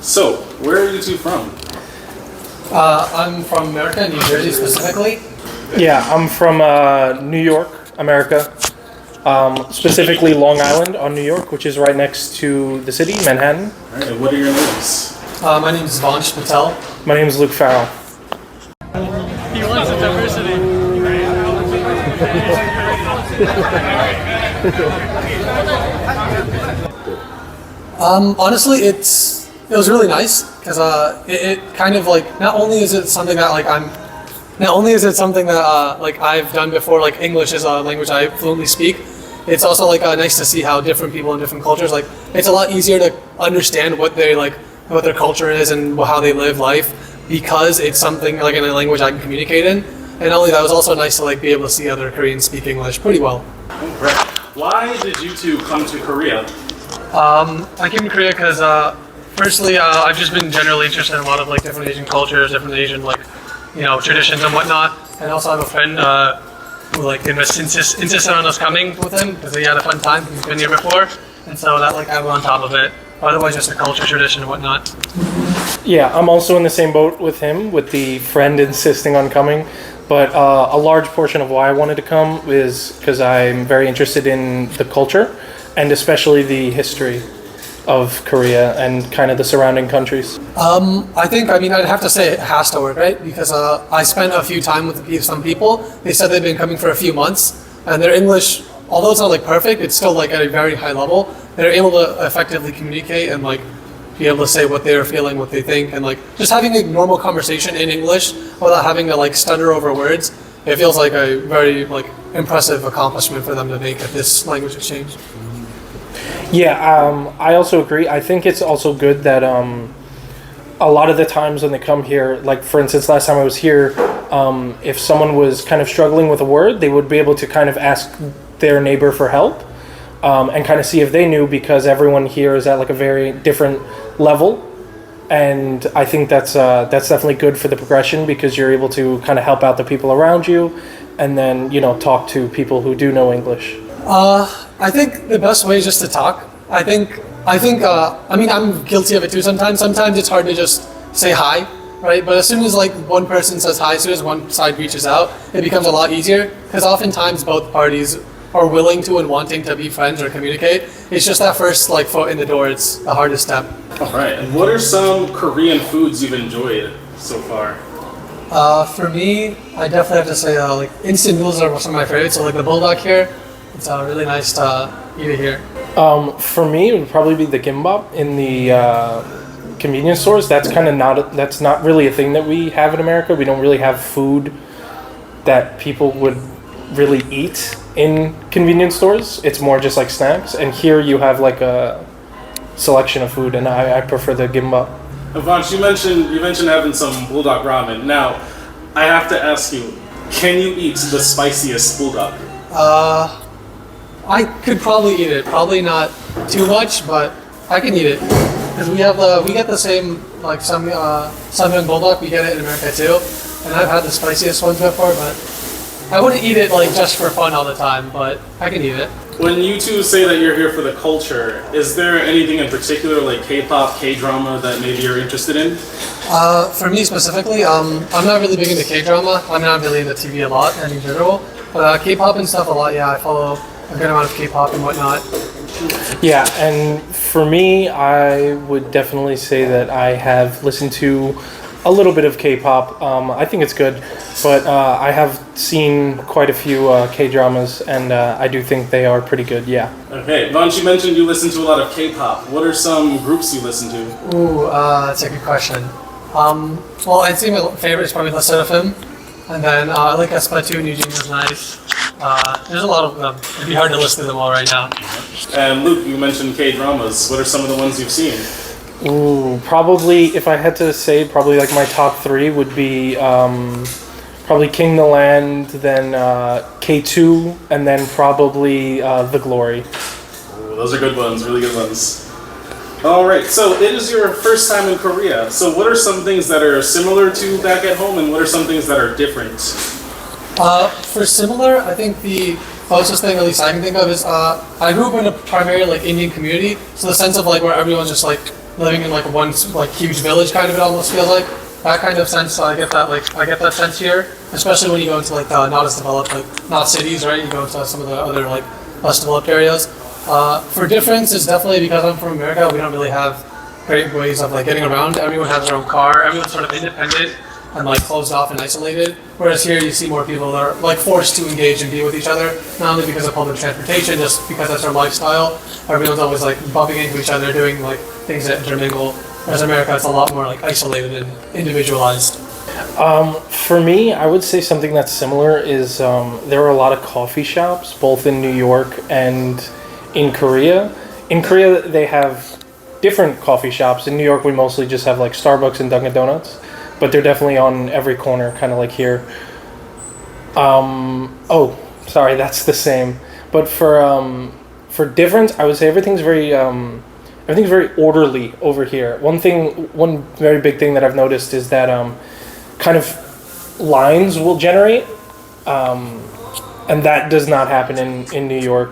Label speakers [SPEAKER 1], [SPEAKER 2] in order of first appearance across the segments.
[SPEAKER 1] So, where are you two from?
[SPEAKER 2] I'm from America, New Jersey specifically.
[SPEAKER 3] Yeah, I'm from New York, America. Specifically Long Island on New York, which is right next to the city, Manhattan.
[SPEAKER 1] All right, and what are your names?
[SPEAKER 2] My name is Vansh Patel.
[SPEAKER 3] My name is Luke Farrell.
[SPEAKER 2] He wants a diversity. Honestly, it was really nice because it kind of like not only is it something that like I've done before, like English is a language I fluently speak. It's also like nice to see how different people in different cultures, like it's a lot easier to understand what their culture is and how they live life because it's something like in a language I can communicate in. And not only that, it was also nice to like be able to see other Koreans speak English pretty well.
[SPEAKER 1] Right. Why did you two come to Korea?
[SPEAKER 2] I came to Korea because firstly, I've just been generally interested in a lot of like different Asian cultures, different Asian traditions and whatnot. And also I have a friend who like insisted on us coming with him because he had a fun time. He's been here before, and so that like added on top of it. Otherwise, just a culture, tradition, and whatnot.
[SPEAKER 3] Yeah, I'm also in the same boat with him, with the friend insisting on coming. But a large portion of why I wanted to come is because I'm very interested in the culture and especially the history of Korea and kind of the surrounding countries.
[SPEAKER 2] I'd have to say it has to work, right? Because I spent a few time with some people. They said they've been coming for a few months, and their English, although it's not like perfect, it's still like at a very high level. They're able to effectively communicate and like be able to say what they're feeling, what they think, and like just having a normal conversation in English without having to like stutter over words. It feels like a very like impressive accomplishment for them to make at this language exchange.
[SPEAKER 3] Yeah, I also agree. I think it's also good that a lot of the times when they come here, like for instance, last time I was here, if someone was kind of struggling with a word, they would be able to kind of ask their neighbor for help and kind of see if they knew, because everyone here is at like a very different level. And I think that's definitely good for the progression, because you're able to kind of help out the people around you and then, talk to people who do know English.
[SPEAKER 2] I think the best way is just to talk. I mean, I'm guilty of it too sometimes. Sometimes it's hard to just say hi, right? But as soon as like one person says hi, as soon as one side reaches out, it becomes a lot easier, because oftentimes both parties are willing to and wanting to be friends or communicate. It's just that first like foot in the door, it's the hardest step.
[SPEAKER 1] All right, and what are some Korean foods you've enjoyed so far?
[SPEAKER 2] For me, I definitely have to say like instant noodles are some of my favorites. So like the bulldog here, it's really nice to eat it here.
[SPEAKER 3] For me, it would probably be the gimbap in the convenience stores. That's not really a thing that we have in America. We don't really have food that people would really eat in convenience stores. It's more just like snacks. And here you have like a selection of food, and I prefer the gimbap.
[SPEAKER 1] Vansh, you mentioned having some bulldog ramen. Now, I have to ask you, can you eat the spiciest bulldog?
[SPEAKER 2] I could probably eat it. Probably not too much, but I can eat it. Because we get the same like Samyang bulldog. We get it in America too, and I've had the spiciest ones before, but I wouldn't eat it like just for fun all the time. But I can eat it.
[SPEAKER 1] When you two say that you're here for the culture, is there anything in particular like K-pop, K-drama that maybe you're interested in?
[SPEAKER 2] For me specifically, I'm not really big into K-drama. I'm not really into TV a lot in general, but K-pop and stuff a lot. Yeah, I follow a good amount of K-pop and whatnot.
[SPEAKER 3] Yeah, and for me, I would definitely say that I have listened to a little bit of K-pop. I think it's good, but I have seen quite a few K-dramas, and I do think they are pretty good, yeah.
[SPEAKER 1] Okay, Vansh, you mentioned you listen to a lot of K-pop. What are some groups you listen to?
[SPEAKER 2] Ooh, that's a good question. Well, I'd say my favorite is probably Listen of Him, and then I like Splatoon, Eugene's nice. There's a lot of them. It'd be hard to list them all right now.
[SPEAKER 1] And Luke, you mentioned K-dramas. What are some of the ones you've seen?
[SPEAKER 3] Ooh, probably, if I had to say, probably like my top three would be probably King the Land, then K2, and then probably The Glory.
[SPEAKER 1] Ooh, those are good ones, really good ones. All right, so it is your first time in Korea. So what are some things that are similar to back at home, and what are some things that are different?
[SPEAKER 2] For similar, I think the closest thing at least I can think of is I grew up in a primarily like Indian community, so the sense of like where everyone's just like living in like one like huge village kind of, it almost feels like. That kind of sense, so I get that sense here, especially when you go into like the not as developed, like not cities, right? You go into some of the other like less developed areas. For difference, it's definitely because I'm from America, we don't really have great ways of like getting around. Everyone has their own car, everyone's sort of independent and like closed off and isolated. Whereas here you see more people that are like forced to engage and be with each other, not only because of public transportation, just because that's their lifestyle. Everyone's always like bumping into each other, doing like things that intermingle. Whereas America, it's a lot more like isolated and individualized.
[SPEAKER 3] For me, I would say something that's similar is there are a lot of coffee shops, both in New York and in Korea. In Korea, they have different coffee shops. In New York, we mostly just have like Starbucks and Dunkin' Donuts, but they're definitely on every corner, kind of like here. Oh, sorry, that's the same. But for difference, I would say everything's very orderly over here. One very big thing that I've noticed is that kind of lines will generate, and that does not happen in New York.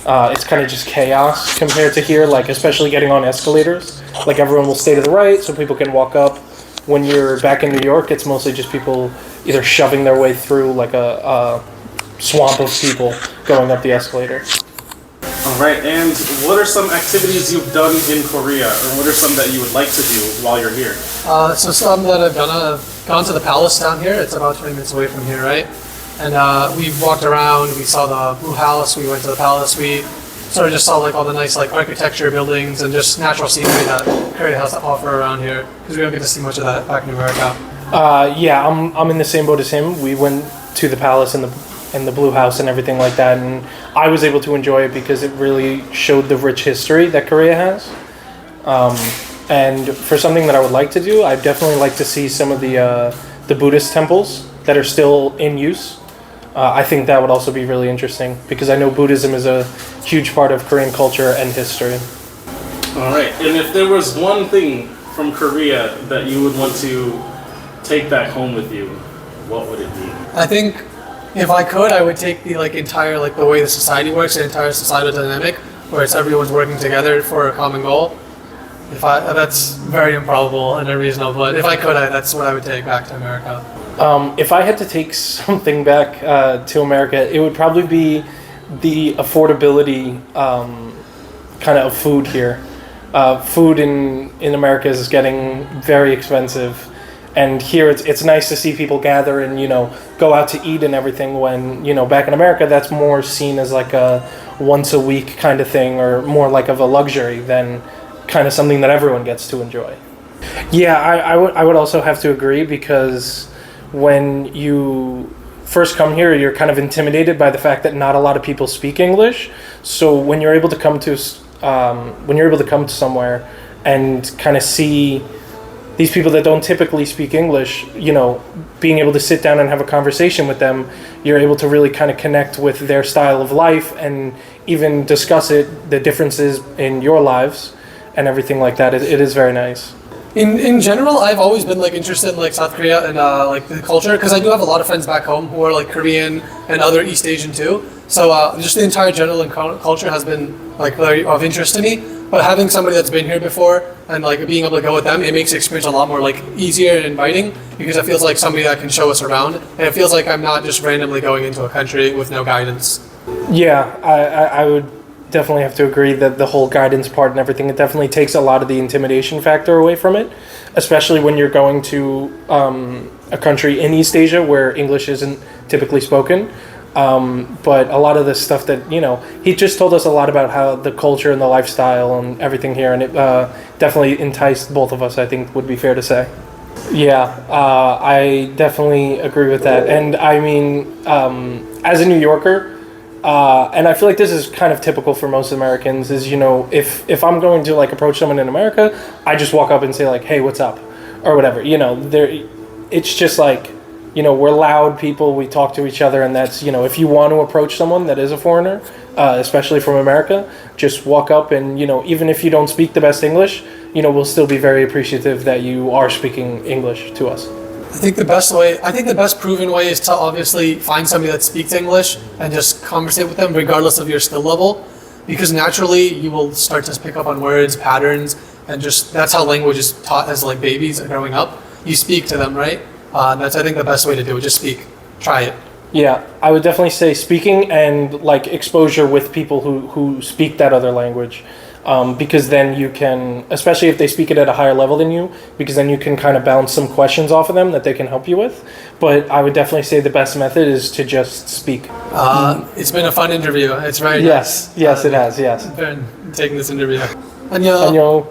[SPEAKER 3] It's kind of just chaos compared to here, like especially getting on escalators. Like everyone will stay to the right so people can walk up. When you're back in New York, it's mostly just people either shoving their way through like a swamp of people going up the escalator.
[SPEAKER 1] All right, and what are some activities you've done in Korea, or what are some that you would like to do while you're here?
[SPEAKER 2] So some that I've done, I've gone to the palace down here. It's about 20 minutes away from here, right? And we walked around, we saw the Blue House, we went to the palace, we sort of just saw like all the nice like architecture buildings and just natural scenery that Korea has to offer around here, because we don't get to see much of that back in America.
[SPEAKER 3] Yeah, I'm in the same boat as him. We went to the palace and the Blue House and everything like that, and I was able to enjoy it because it really showed the rich history that Korea has. And for something that I would like to do, I'd definitely like to see some of the Buddhist temples that are still in use. I think that would also be really interesting because I know Buddhism is a huge part of Korean culture and history.
[SPEAKER 1] All right, and if there was one thing from Korea that you would want to take back home with you, what would it be?
[SPEAKER 2] I think if I could, I would take the like entire like the way the society works, the entire societal dynamic, where it's everyone's working together for a common goal. That's very improbable and unreasonable, but if I could, that's what I would take back to America.
[SPEAKER 3] If I had to take something back to America, it would probably be the affordability kind of food here. Food in America is getting very expensive, and here it's nice to see people gather and go out to eat and everything. When back in America, that's more seen as like a once a week kind of thing, or more like of a luxury than kind of something that everyone gets to enjoy. Yeah, I would also have to agree, because when you first come here, you're kind of intimidated by the fact that not a lot of people speak English. So when you're able to come to somewhere and kind of see these people that don't typically speak English, being able to sit down and have a conversation with them, you're able to really kind of connect with their style of life and even discuss the differences in your lives and everything like that. It is very nice.
[SPEAKER 2] In general, I've always been like interested in like South Korea and like the culture, because I do have a lot of friends back home who are like Korean and other East Asian too. So just the entire general culture has been like very of interest to me. But having somebody that's been here before and like being able to go with them, it makes the experience a lot more like easier and inviting, because it feels like somebody that can show us around, and it feels like I'm not just randomly going into a country with no guidance. Yeah,
[SPEAKER 3] I would definitely have to agree that the whole guidance part and everything, it definitely takes a lot of the intimidation factor away from it, especially when you're going to a country in East Asia where English isn't typically spoken. But a lot of the stuff that, he just told us a lot about how the culture and the lifestyle and everything here, and it definitely enticed both of us, I think would be fair to say. Yeah, I definitely agree with that. And I mean, as a New Yorker, and I feel like this is kind of typical for most Americans, is, if I'm going to like approach someone in America, I just walk up and say like, hey, what's up? Or whatever, it's just like, we're loud people, we talk to each other, and that's, if you want to approach someone that is a foreigner, especially from America, just walk up and, even if you don't speak the best English, we'll still be very appreciative that you are speaking English to us.
[SPEAKER 2] I think the best proven way is to obviously find somebody that speaks English and just conversate with them regardless of your skill level, because naturally you will start to pick up on words, patterns, and just that's how language is taught as like babies growing up. You speak to them, right? That's I think the best way to do it. Just speak. Try it.
[SPEAKER 3] Yeah, I would definitely say speaking and like exposure with people who speak that other language. Because then you can, especially if they speak it at a higher level than you, because then you can kind of bounce some questions off of them that they can help you with. But I would definitely say the best method is to just speak.
[SPEAKER 2] It's been a fun interview. It's very
[SPEAKER 3] Yes,
[SPEAKER 2] nice.
[SPEAKER 3] it has, yes.
[SPEAKER 2] Been taking this interview. 안녕.
[SPEAKER 3] 안녕.